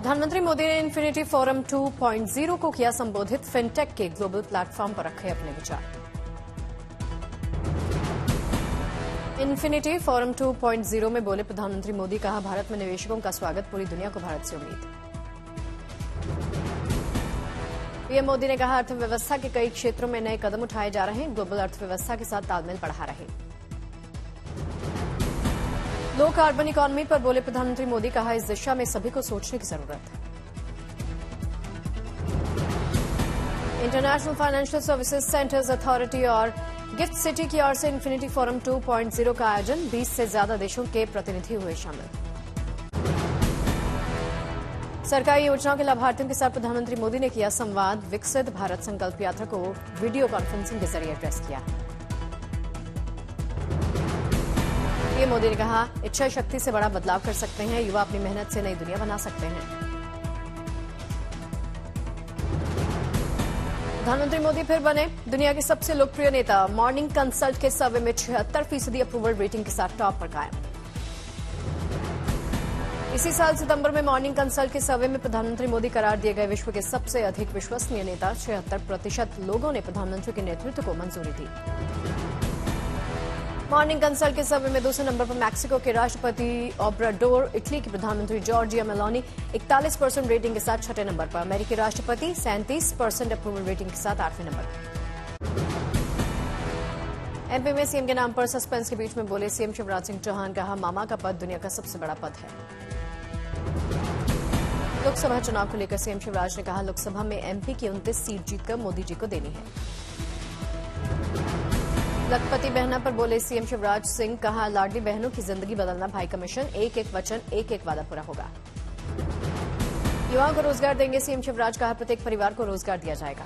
प्रधानमंत्री मोदी ने infinity forum 2.0 को किया संबोधित। फिनटेक के ग्लोबल प्लेटफॉर्म पर रखे अपने विचार। इन्फिनिटी फोरम 2.0 में बोले प्रधानमंत्री मोदी, कहा भारत में निवेशकों का स्वागत, पूरी दुनिया को भारत से उम्मीद। पीएम मोदी ने कहा अर्थव्यवस्था के कई क्षेत्रों में नए कदम उठाए जा रहे हैं, ग्लोबल अर्थव्यवस्था के साथ तालमेल बढ़ा रहे। लो कार्बन इकोनॉमी पर बोले प्रधानमंत्री मोदी, कहा इस दिशा में सभी को सोचने की जरूरत है। International financial services centres authority और गिफ्ट सिटी की ओर से इन्फिनिटी फोरम 2.0 का आयोजन, 20 से ज्यादा देशों के प्रतिनिधि हुए शामिल। सरकारी योजनाओं के लाभार्थियों के साथ प्रधानमंत्री मोदी ने किया संवाद। विकसित भारत संकल्प यात्रा को वीडियो कॉन्फ्रेंसिंग के जरिए एड्रेस किया। पीएम मोदी ने कहा इच्छा शक्ति से बड़ा बदलाव कर सकते हैं, युवा अपनी मेहनत से नई दुनिया बना सकते हैं। प्रधानमंत्री मोदी फिर बने दुनिया के सबसे लोकप्रिय नेता। मॉर्निंग कंसल्ट के सर्वे में 76% अप्रूवल रेटिंग के साथ टॉप पर कायम। इसी साल सितंबर में मॉर्निंग कंसल्ट के सर्वे में प्रधानमंत्री मोदी करार दिए गए विश्व के सबसे अधिक विश्वसनीय नेता। 76% लोगों ने प्रधानमंत्री के नेतृत्व को मंजूरी दी। मॉर्निंग कंसल्ट के सर्वे में दूसरे नंबर पर मैक्सिको के राष्ट्रपति ओब्राडोर, इटली की प्रधानमंत्री जॉर्जिया मेलोनी 41% रेटिंग के साथ छठे नंबर पर, अमेरिकी राष्ट्रपति 37% अप्रूवल रेटिंग के साथ 8वें नंबर पर। एमपी में सीएम के नाम पर सस्पेंस के बीच में बोले सीएम शिवराज सिंह चौहान, कहा मामा का पद दुनिया का सबसे बड़ा पद है। लोकसभा चुनाव को लेकर सीएम शिवराज ने कहा लोकसभा में एमपी की 29 सीट जीतकर मोदी जी को देनी है। लखपति बहना पर बोले सीएम शिवराज सिंह, कहा लाडली बहनों की जिंदगी बदलना भाई का मिशन, एक एक वचन एक एक वादा पूरा होगा। युवाओं को रोजगार देंगे सीएम शिवराज, कहा प्रत्येक परिवार को रोजगार दिया जाएगा।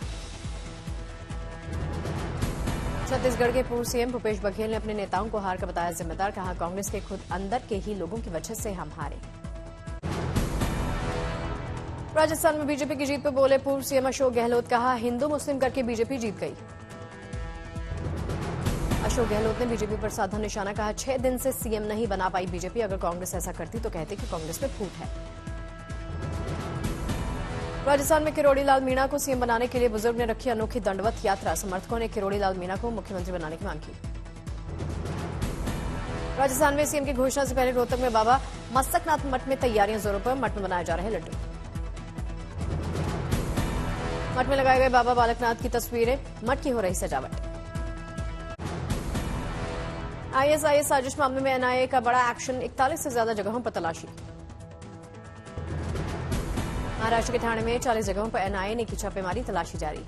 छत्तीसगढ़ के पूर्व सीएम भूपेश बघेल ने अपने नेताओं को हार का बताया जिम्मेदार, कहा कांग्रेस के खुद अंदर के ही लोगों की वजह से हम हारे। राजस्थान में बीजेपी की जीत पर बोले पूर्व सीएम अशोक गहलोत, कहा हिंदू मुस्लिम करके बीजेपी जीत गई। अशोक गहलोत ने बीजेपी पर साधा निशाना, कहा 6 दिन से सीएम नहीं बना पाई बीजेपी, अगर कांग्रेस ऐसा करती तो कहते कि कांग्रेस में फूट है। राजस्थान में किरोड़ी लाल मीणा को सीएम बनाने के लिए बुजुर्ग ने रखी अनोखी दंडवत यात्रा, समर्थकों ने किरोड़ी लाल मीणा को मुख्यमंत्री बनाने की मांग की। राजस्थान में सीएम की घोषणा से पहले रोहतक में बाबा मस्तकनाथ मठ में तैयारियां जोरों पर, मठ में बनाए जा रहे लड्डू। मठ में लगाए गए बाबा बालकनाथ की तस्वीरें, मठ की हो रही सजावट। आईएसआईएस साजिश मामले में एनआईए का बड़ा एक्शन, 41 से ज्यादा जगहों पर तलाशी। महाराष्ट्र के ठाणे में 40 जगहों पर एनआईए ने की छापेमारी, तलाशी जारी।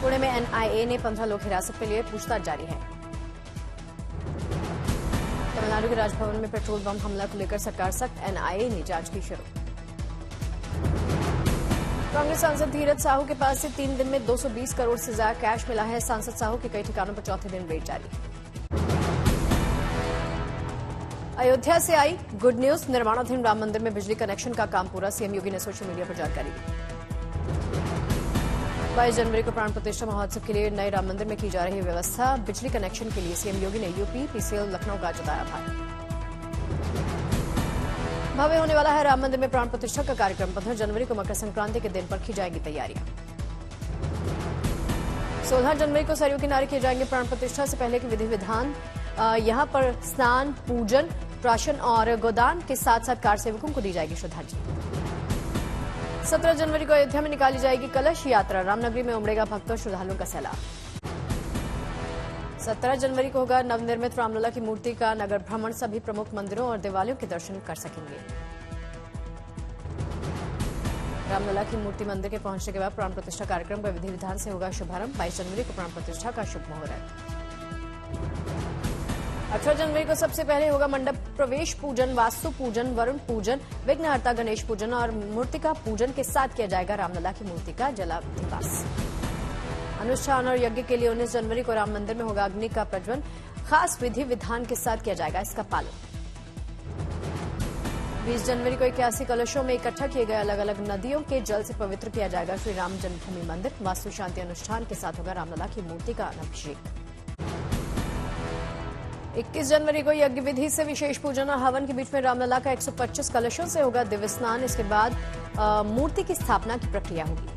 पुणे में एनआईए ने 15 लोग हिरासत में लिए, पूछताछ जारी है। तमिलनाडु के राजभवन में पेट्रोल बम हमला को लेकर सरकार सख्त, एनआईए ने जांच की शुरू। कांग्रेस सांसद धीरज साहू के पास से 3 दिन में 220 करोड़ से ज्यादा कैश मिला है। सांसद साहू के कई ठिकानों पर चौथे दिन रेड जारी। अयोध्या से आई गुड न्यूज, निर्माणाधीन राम मंदिर में बिजली कनेक्शन का काम पूरा, सीएम योगी ने सोशल मीडिया पर जानकारी दी। 22 जनवरी को प्राण प्रतिष्ठा महोत्सव के लिए नए राम मंदिर में की जा रही व्यवस्था, बिजली कनेक्शन के लिए सीएम योगी ने यूपी, पीसीएल, लखनऊ का जताया आभार। भव्य होने वाला है राम मंदिर में प्राण प्रतिष्ठा का कार्यक्रम, 15 जनवरी को मकर संक्रांति के दिन पर की जाएगी तैयारियां। 16 जनवरी को सरयू किनारे किए जाएंगे प्राण प्रतिष्ठा से पहले के विधि विधान। यहां पर स्नान, पूजन, प्राशन और गोदान के साथ साथ कार सेवकों को दी जाएगी श्रद्धांजलि। 17 जनवरी को अयोध्या में निकाली जाएगी कलश यात्रा, रामनगरी में उमड़ेगा भक्तों श्रद्धालुओं का सैलाब। 17 जनवरी को होगा नवनिर्मित रामलला की मूर्ति का नगर भ्रमण, सभी प्रमुख मंदिरों और देवालयों के दर्शन कर सकेंगे। रामलला की मूर्ति मंदिर के पहुंचने के बाद प्राण प्रतिष्ठा कार्यक्रम का विधि विधान से होगा शुभारंभ। 22 जनवरी को प्राण प्रतिष्ठा का शुभ मुहूर्त। 18 जनवरी को सबसे पहले होगा मंडप प्रवेश पूजन, वास्तु पूजन, वरुण पूजन, विघ्नहर्ता गणेश पूजन और मूर्तिका पूजन के साथ किया जाएगा रामलला की मूर्ति का जलाभिवास। अनुष्ठान और यज्ञ के लिए 19 जनवरी को राम मंदिर में होगा अग्नि का प्रज्वलन, खास विधि विधान के साथ किया जाएगा इसका पालन। 20 जनवरी को 81 कलशों में इकट्ठा किए गए अलग अलग नदियों के जल से पवित्र किया जाएगा श्री राम जन्मभूमि मंदिर, वास्तु शांति अनुष्ठान के साथ होगा रामलला की मूर्ति का अभिषेक। 21 जनवरी को यज्ञ विधि से विशेष पूजन और हवन के बीच में रामलला का 125 कलशों से होगा दिव्य स्नान। इसके बाद मूर्ति की स्थापना की प्रक्रिया होगी।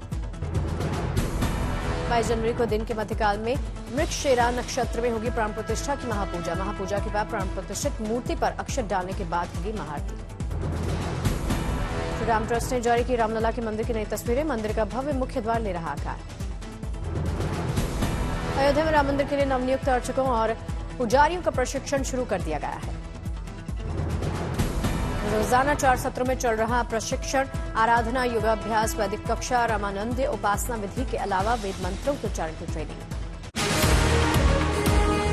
22 जनवरी को दिन के मध्यकाल में मृगशिरा नक्षत्र में होगी प्राण प्रतिष्ठा की महापूजा। महापूजा के बाद प्राण प्रतिष्ठित मूर्ति पर अक्षत डालने के बाद होगी महाआरती। श्री राम ट्रस्ट ने जारी की रामलला के मंदिर की नई तस्वीरें। मंदिर का भव्य मुख्य द्वार ले रहा आकार। अयोध्या में राम मंदिर के लिए नवनियुक्त अर्चकों और पुजारियों का प्रशिक्षण शुरू कर दिया गया है। रोजाना 4 सत्रों में चल रहा प्रशिक्षण आराधना, योगाभ्यास, वैदिक कक्षा, रामानंद उपासना विधि के अलावा वेद मंत्रों के उच्चारण की ट्रेनिंग।